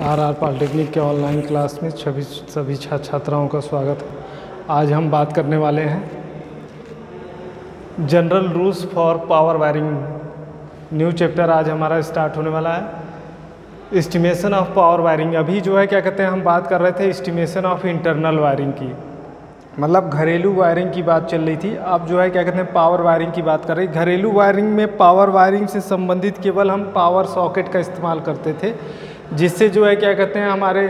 Are polytechnic के online class में सभी छात्राओं का स्वागत है। आज हम बात करने वाले हैं general rules for power wiring. New chapter आज हमारा स्टार्ट होने वाला है, एस्टिमेशन ऑफ पावर वायरिंग। अभी जो है क्या कहते हैं, हम बात कर रहे थे एस्टिमेशन ऑफ इंटरनल वायरिंग की, मतलब घरेलू वायरिंग की बात चल रही थी। अब जो है क्या कहते हैं पावर वायरिंग की बात कर रही। घरेलू वायरिंग में पावर वायरिंग से संबंधित केवल हम पावर सॉकेट का इस्तेमाल करते थे, जिससे जो है क्या कहते हैं हमारे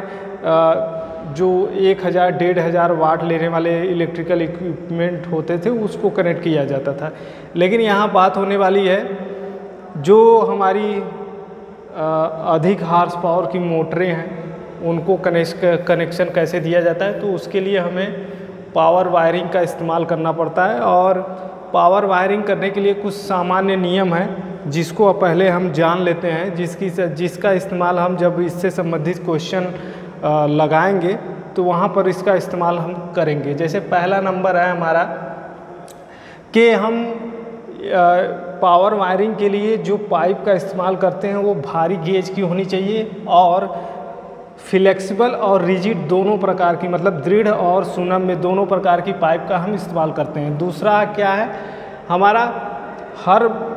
जो 1000-1500 वाट लेने वाले इलेक्ट्रिकल इक्विपमेंट होते थे उसको कनेक्ट किया जाता था। लेकिन यहाँ बात होने वाली है जो हमारी अधिक हार्स पावर की मोटरें हैं उनको कनेक्शन कैसे दिया जाता है, तो उसके लिए हमें पावर वायरिंग का इस्तेमाल करना पड़ता है। और पावर वायरिंग करने के लिए कुछ सामान्य नियम हैं जिसको पहले हम जान लेते हैं, जिसका इस्तेमाल हम जब इससे संबंधित क्वेश्चन लगाएंगे तो वहाँ पर इसका इस्तेमाल हम करेंगे। जैसे पहला नंबर है हमारा कि हम पावर वायरिंग के लिए जो पाइप का इस्तेमाल करते हैं वो भारी गेज की होनी चाहिए और फ्लेक्सिबल और रिजिड दोनों प्रकार की, मतलब दृढ़ और सुनम में दोनों प्रकार की पाइप का हम इस्तेमाल करते हैं। दूसरा क्या है हमारा,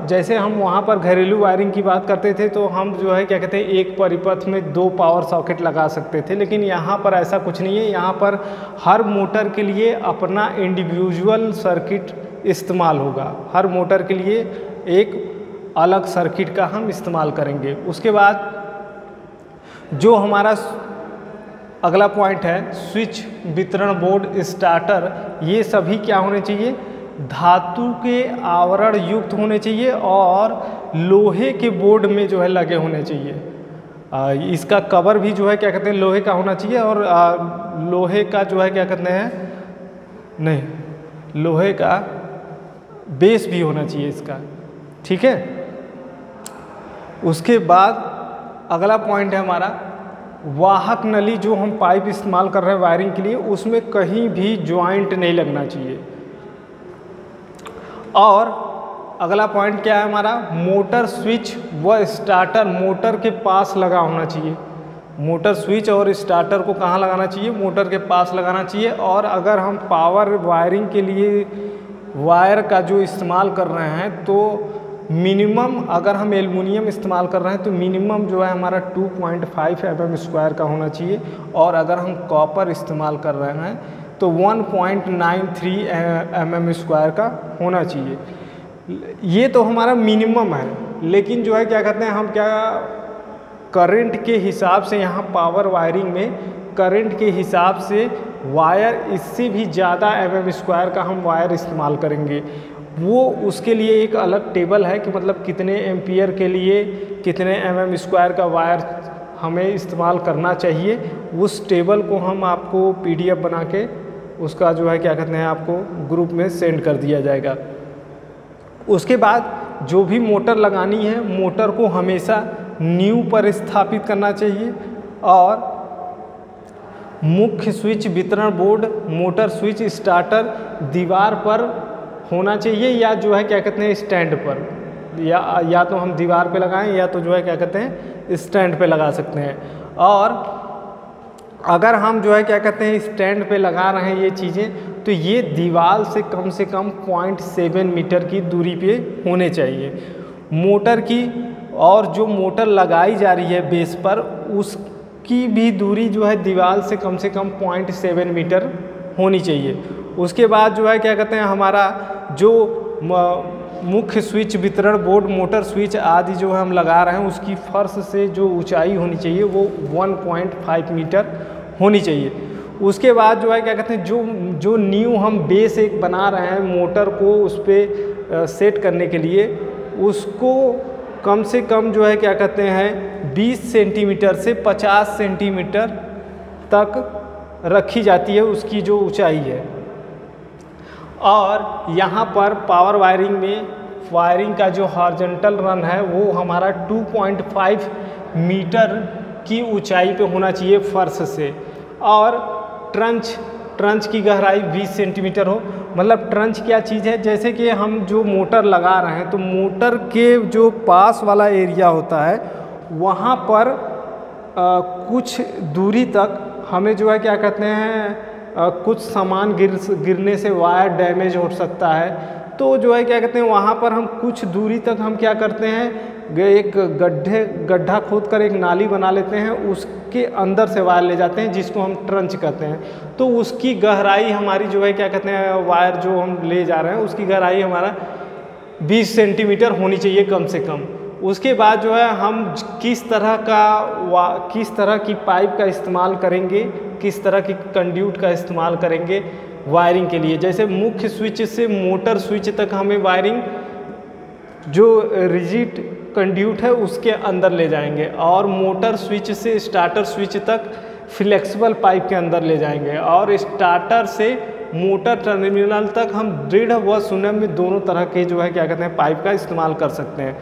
जैसे हम वहाँ पर घरेलू वायरिंग की बात करते थे तो हम जो है क्या कहते हैं एक परिपथ में 2 पावर सॉकेट लगा सकते थे, लेकिन यहाँ पर ऐसा कुछ नहीं है। यहाँ पर हर मोटर के लिए अपना इंडिविजुअल सर्किट इस्तेमाल होगा। हर मोटर के लिए एक अलग सर्किट का हम इस्तेमाल करेंगे। उसके बाद जो हमारा अगला पॉइंट है स्विच, वितरण बोर्ड, स्टार्टर, ये सभी क्या होने चाहिए, धातु के आवरण युक्त होने चाहिए और लोहे के बोर्ड में जो है लगे होने चाहिए। इसका कवर भी जो है क्या कहते हैं लोहे का होना चाहिए और लोहे का जो है क्या कहते हैं, नहीं, लोहे का बेस भी होना चाहिए इसका, ठीक है। उसके बाद अगला पॉइंट है हमारा वाहक नली। जो हम पाइप इस्तेमाल कर रहे हैं वायरिंग के लिए उसमें कहीं भी ज्वाइंट नहीं लगना चाहिए। और अगला पॉइंट क्या है हमारा, मोटर स्विच व स्टार्टर मोटर के पास लगा होना चाहिए। मोटर स्विच और स्टार्टर को कहाँ लगाना चाहिए, मोटर के पास लगाना चाहिए। और अगर हम पावर वायरिंग के लिए वायर का जो इस्तेमाल कर रहे हैं तो मिनिमम, अगर हम एल्युमिनियम इस्तेमाल कर रहे हैं तो मिनिमम जो है हमारा 2.5 mm² का होना चाहिए। और अगर हम कॉपर इस्तेमाल कर रहे हैं तो 1.93 mm² का होना चाहिए। ये तो हमारा मिनिमम है, लेकिन जो है क्या कहते हैं हम क्या करंट के हिसाब से यहाँ पावर वायरिंग में करंट के हिसाब से वायर इससे भी ज़्यादा mm² का हम वायर इस्तेमाल करेंगे। वो उसके लिए एक अलग टेबल है कि मतलब कितने एम्पियर के लिए कितने mm² का वायर हमें इस्तेमाल करना चाहिए। उस टेबल को हम आपको PDF बना के उसका जो है क्या कहते हैं आपको ग्रुप में सेंड कर दिया जाएगा। उसके बाद जो भी मोटर लगानी है मोटर को हमेशा न्यू पर स्थापित करना चाहिए। और मुख्य स्विच, वितरण बोर्ड, मोटर स्विच, स्टार्टर दीवार पर होना चाहिए या जो है क्या कहते हैं स्टैंड पर, या तो हम दीवार पे लगाएं या तो जो है क्या कहते हैं स्टैंड पे लगा सकते हैं। और अगर हम जो है क्या कहते हैं स्टैंड पे लगा रहे हैं ये चीज़ें तो ये दीवार से कम 0.7 मीटर की दूरी पे होने चाहिए मोटर की। और जो मोटर लगाई जा रही है बेस पर उसकी भी दूरी जो है दीवार से कम 0.7 मीटर होनी चाहिए। उसके बाद जो है क्या कहते हैं हमारा जो मुख्य स्विच, वितरण बोर्ड, मोटर स्विच आदि जो हम लगा रहे हैं उसकी फर्श से जो ऊंचाई होनी चाहिए वो 1.5 मीटर होनी चाहिए। उसके बाद जो है क्या कहते हैं जो न्यू हम बेस एक बना रहे हैं मोटर को उस पर सेट करने के लिए, उसको कम से कम जो है क्या कहते हैं 20 सेंटीमीटर से 50 सेंटीमीटर तक रखी जाती है उसकी जो ऊंचाई है। और यहाँ पर पावर वायरिंग में वायरिंग का जो हॉरिजॉन्टल रन है वो हमारा 2.5 मीटर की ऊंचाई पे होना चाहिए फर्श से। और ट्रंच की गहराई 20 सेंटीमीटर हो। मतलब ट्रंच क्या चीज़ है, जैसे कि हम जो मोटर लगा रहे हैं तो मोटर के जो पास वाला एरिया होता है वहाँ पर कुछ दूरी तक हमें जो है क्या कहते हैं कुछ सामान गिरने से वायर डैमेज हो सकता है। तो जो है क्या कहते हैं वहाँ पर हम कुछ दूरी तक हम क्या करते हैं एक गड्ढा खोद कर एक नाली बना लेते हैं, उसके अंदर से वायर ले जाते हैं जिसको हम ट्रंच कहते हैं। तो उसकी गहराई हमारी जो है क्या कहते हैं वायर जो हम ले जा रहे हैं उसकी गहराई हमारा 20 सेंटीमीटर होनी चाहिए कम से कम। उसके बाद जो है हम किस तरह की पाइप का इस्तेमाल करेंगे, किस तरह की कंड्यूट का इस्तेमाल करेंगे वायरिंग के लिए। जैसे मुख्य स्विच से मोटर स्विच तक हमें वायरिंग जो रिजिड कंड्यूट है उसके अंदर ले जाएंगे, और मोटर स्विच से स्टार्टर स्विच तक फ्लेक्सिबल पाइप के अंदर ले जाएंगे, और स्टार्टर से मोटर टर्मिनल तक हम दृढ़ व सुनम्य दोनों तरह के जो है क्या कहते हैं पाइप का इस्तेमाल कर सकते हैं।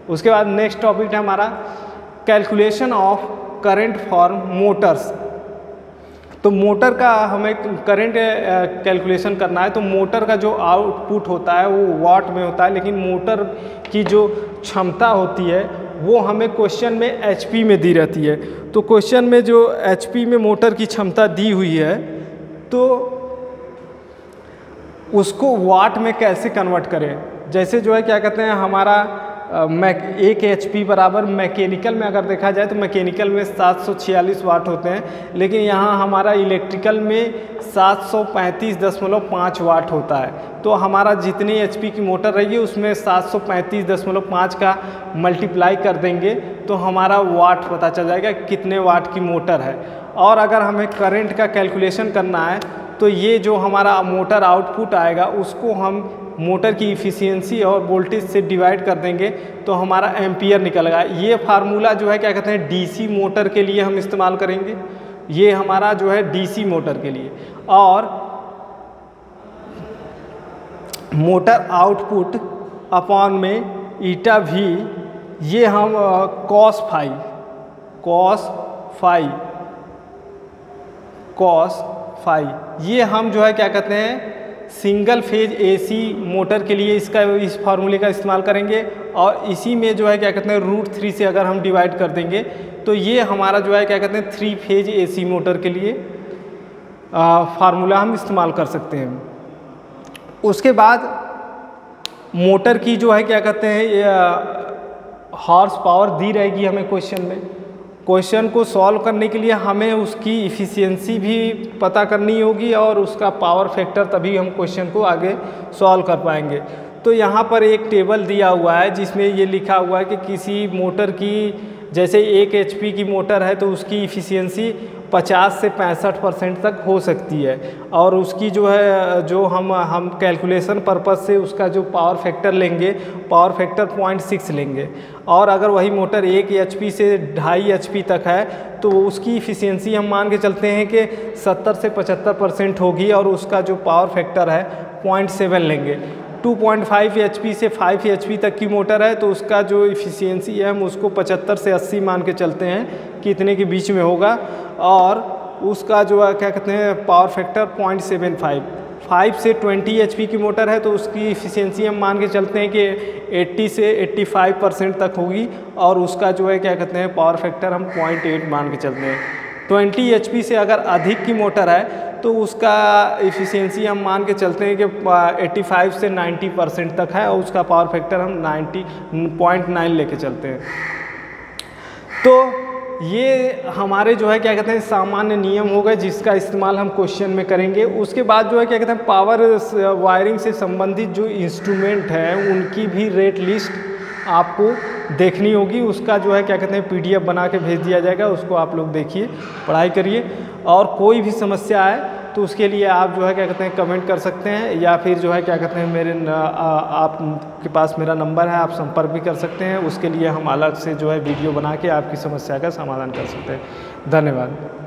उसके बाद नेक्स्ट टॉपिक है हमारा calculation of current for Motors. तो मोटर का हमें करंट कैलकुलेशन करना है, तो मोटर का जो आउटपुट होता है वो वाट में होता है, लेकिन मोटर की जो क्षमता होती है वो हमें क्वेश्चन में एचपी में दी रहती है। तो क्वेश्चन में जो एचपी में मोटर की क्षमता दी हुई है तो उसको वाट में कैसे कन्वर्ट करें। जैसे जो है क्या कहते हैं हमारा 1 HP बराबर मैकेनिकल में अगर देखा जाए तो मैकेनिकल में 746 वाट होते हैं, लेकिन यहाँ हमारा इलेक्ट्रिकल में 735.5 वाट होता है। तो हमारा जितनी HP की मोटर रहेगी उसमें 735.5 का मल्टीप्लाई कर देंगे तो हमारा वाट पता चल जाएगा कितने वाट की मोटर है। और अगर हमें करंट का कैलकुलेशन करना है तो ये जो हमारा मोटर आउटपुट आएगा उसको हम मोटर की इफ़िशियंसी और वोल्टेज से डिवाइड कर देंगे तो hमारा एम्पियर निकलेगा। ये फार्मूला जो है क्या कहते हैं डीसी मोटर के लिए हम इस्तेमाल करेंगे, ये हमारा जो है डीसी मोटर के लिए। और मोटर आउटपुट अपॉन में ईटा भी ये हम कॉस फाई ये हम जो है क्या कहते हैं सिंगल फेज एसी मोटर के लिए इस फार्मूले का इस्तेमाल करेंगे। और इसी में जो है क्या कहते हैं √3 से अगर हम डिवाइड कर देंगे तो ये हमारा जो है क्या कहते हैं 3 फेज एसी मोटर के लिए फार्मूला हम इस्तेमाल कर सकते हैं। उसके बाद मोटर की जो है क्या कहते हैं हॉर्स पावर दी रहेगी हमें क्वेश्चन में। क्वेश्चन को सॉल्व करने के लिए हमें उसकी इफ़िशियंसी भी पता करनी होगी और उसका पावर फैक्टर, तभी हम क्वेश्चन को आगे सॉल्व कर पाएंगे। तो यहाँ पर एक टेबल दिया हुआ है जिसमें ये लिखा हुआ है कि किसी मोटर की जैसे 1 HP की मोटर है तो उसकी इफ़िशियंसी 50 से 65% तक हो सकती है, और उसकी जो है जो हम कैलकुलेशन पर्पज़ से उसका जो पावर फैक्टर लेंगे पावर फैक्टर 0.6 लेंगे। और अगर वही मोटर 1 HP से 2.5 HP तक है तो उसकी इफ़िशियंसी हम मान के चलते हैं कि 70 से 75% होगी, और उसका जो पावर फैक्टर है 0.7 लेंगे। 2.5 HP से 5 HP तक की मोटर है तो उसका जो इफ़िशियंसी है हम उसको 75 से 80 मान के चलते हैं कि इतने के बीच में होगा, और उसका जो है क्या कहते हैं पावर फैक्टर 0.75। 5 से 20 HP की मोटर है तो उसकी इफ़िशियंसी हम मान के चलते हैं कि 80 से 85% तक होगी, और उसका जो है क्या कहते हैं पावर फैक्टर हम 0.8 मान के चलते हैं। 20 HP से अगर अधिक की मोटर है तो उसका इफ़िशियंसी हम मान के चलते हैं कि 85 से 90% तक है, और उसका पावर फैक्टर हम 90.9 लेके चलते हैं। तो ये हमारे जो है क्या कहते हैं सामान्य नियम हो गए जिसका इस्तेमाल हम क्वेश्चन में करेंगे। उसके बाद जो है क्या कहते हैं पावर वायरिंग से संबंधित जो इंस्ट्रूमेंट हैं उनकी भी रेट लिस्ट आपको देखनी होगी। उसका जो है क्या कहते हैं PDF बना के भेज दिया जाएगा, उसको आप लोग देखिए, पढ़ाई करिए। और कोई भी समस्या आए तो उसके लिए आप जो है क्या कहते हैं कमेंट कर सकते हैं, या फिर जो है क्या कहते हैं आपके पास मेरा नंबर है, आप संपर्क भी कर सकते हैं। उसके लिए हम अलग से जो है वीडियो बना के आपकी समस्या का समाधान कर सकते हैं। धन्यवाद।